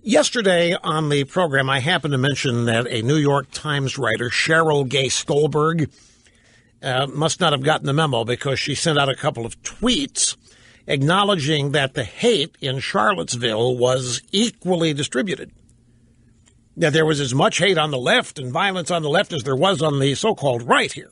Yesterday on the program, I happened to mention that a New York Times writer, Cheryl Gay Stolberg, must not have gotten the memo because she sent out a couple of tweets acknowledging that the hate in Charlottesville was equally distributed. That there was as much hate on the left and violence on the left as there was on the so-called right here.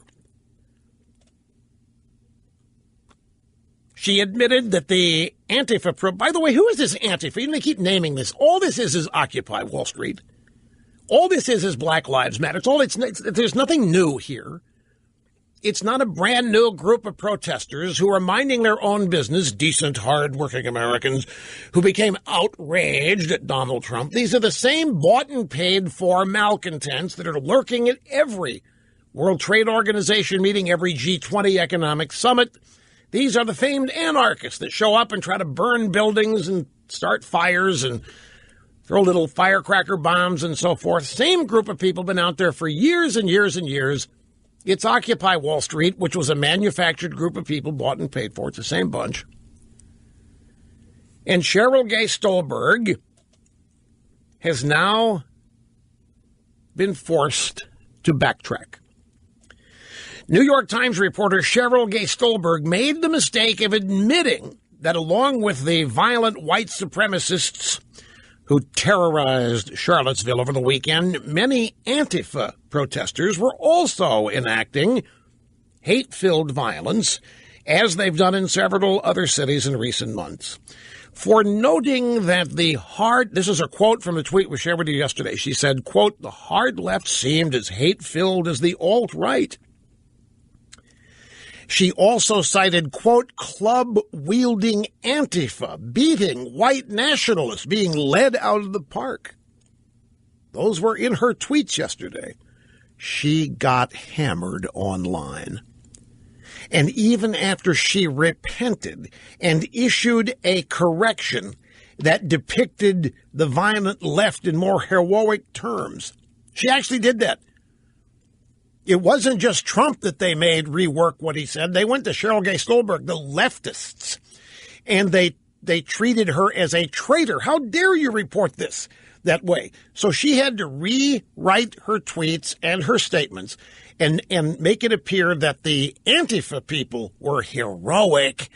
She admitted that the Antifa, by the way, who is this Antifa? They keep naming this. All this is Occupy Wall Street. All this is Black Lives Matter. There's nothing new here. It's not a brand new group of protesters who are minding their own business, decent, hard-working Americans who became outraged at Donald Trump. These are the same bought and paid for malcontents that are lurking at every World Trade Organization meeting, every G20 economic summit. These are the famed anarchists that show up and try to burn buildings and start fires and throw little firecracker bombs and so forth. Same group of people been out there for years and years and years. It's Occupy Wall Street, which was a manufactured group of people bought and paid for. It's the same bunch. And Cheryl Gay Stolberg has now been forced to backtrack. New York Times reporter Cheryl Gay Stolberg made the mistake of admitting that along with the violent white supremacists who terrorized Charlottesville over the weekend, many Antifa protesters were also enacting hate-filled violence, as they've done in several other cities in recent months. For noting that this is a quote from a tweet we shared with you yesterday. She said, quote, "The hard left seemed as hate-filled as the alt-right." She also cited, quote, club-wielding Antifa beating white nationalists being led out of the park. Those were in her tweets yesterday. She got hammered online. And even after she repented and issued a correction that depicted the violent left in more heroic terms, she actually did that. It wasn't just Trump that they made rework what he said. They went to Cheryl Gay Stolberg, the leftists, and they treated her as a traitor. How dare you report this that way? So she had to rewrite her tweets and her statements and make it appear that the Antifa people were heroic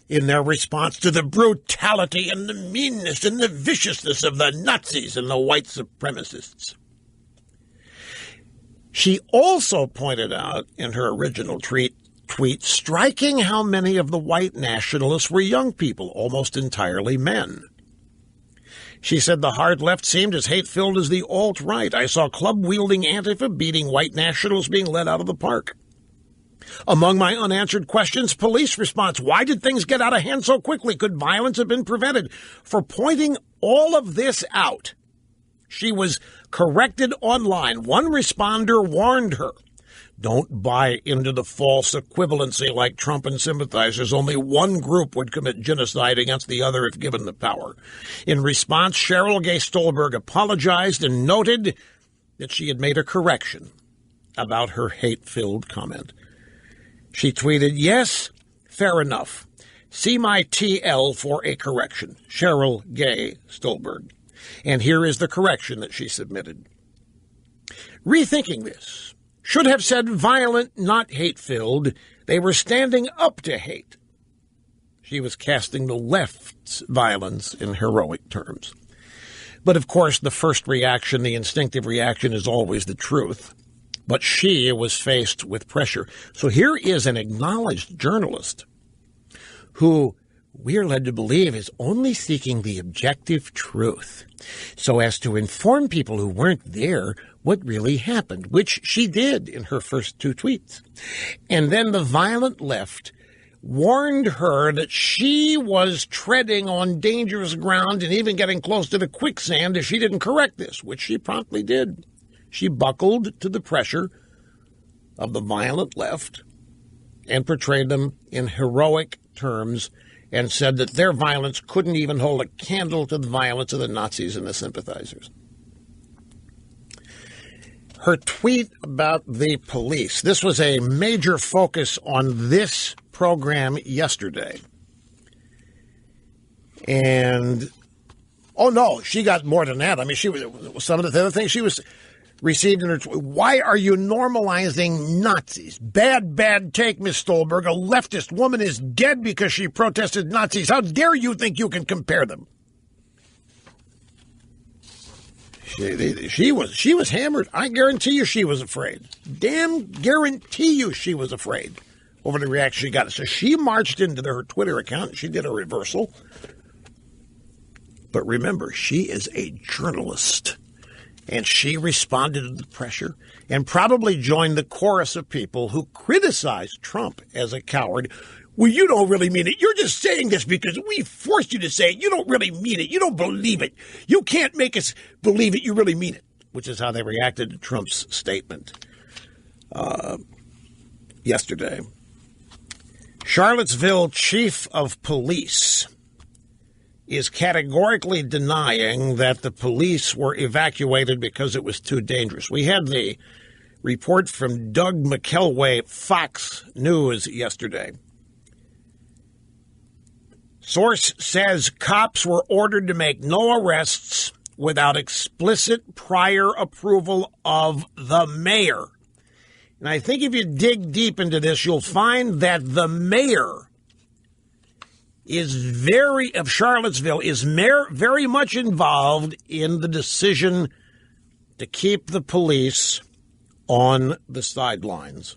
in their response to the brutality and the meanness and the viciousness of the Nazis and the white supremacists. She also pointed out in her original tweet, striking how many of the white nationalists were young people, almost entirely men. She said the hard left seemed as hate-filled as the alt-right. I saw club-wielding Antifa beating white nationalists being led out of the park. Among my unanswered questions, police response. Why did things get out of hand so quickly? Could violence have been prevented? For pointing all of this out, she was corrected online. One responder warned her, don't buy into the false equivalency like Trump and sympathizers. Only one group would commit genocide against the other if given the power. In response, Cheryl Gay Stolberg apologized and noted that she had made a correction about her hate-filled comment. She tweeted, yes, fair enough. See my TL for a correction. Cheryl Gay Stolberg. And here is the correction that she submitted. Rethinking this, should have said violent, not hate-filled. They were standing up to hate. She was casting the left's violence in heroic terms. But, of course, the first reaction, the instinctive reaction, is always the truth. But she was faced with pressure. So here is an acknowledged journalist who we are led to believe is only seeking the objective truth so as to inform people who weren't there what really happened, which she did in her first two tweets. And then the violent left warned her that she was treading on dangerous ground and even getting close to the quicksand if she didn't correct this, which she promptly did. She buckled to the pressure of the violent left and portrayed them in heroic terms and said that their violence couldn't even hold a candle to the violence of the Nazis and the sympathizers. Her tweet about the police, this was a major focus on this program yesterday. And Oh, no, she got more than that. I mean, she was some of the other things she was received in her. Why are you normalizing Nazis? Bad take, Miss Stolberg. A leftist woman is dead because she protested Nazis. How dare you think you can compare them? She was hammered. I guarantee you she was afraid. Damn guarantee you she was afraid over the reaction she got. So she marched into her Twitter account. She did a reversal. But remember, she is a journalist. And she responded to the pressure and probably joined the chorus of people who criticized Trump as a coward. Well, you don't really mean it. You're just saying this because we forced you to say it. You don't really mean it. You don't believe it. You can't make us believe it. You really mean it, which is how they reacted to Trump's statement yesterday. Charlottesville chief of police is categorically denying that the police were evacuated because it was too dangerous. We had the report from Doug McElway, Fox News, yesterday. Source says cops were ordered to make no arrests without explicit prior approval of the mayor. And I think if you dig deep into this, you'll find that the mayor of Charlottesville is very much involved in the decision to keep the police on the sidelines.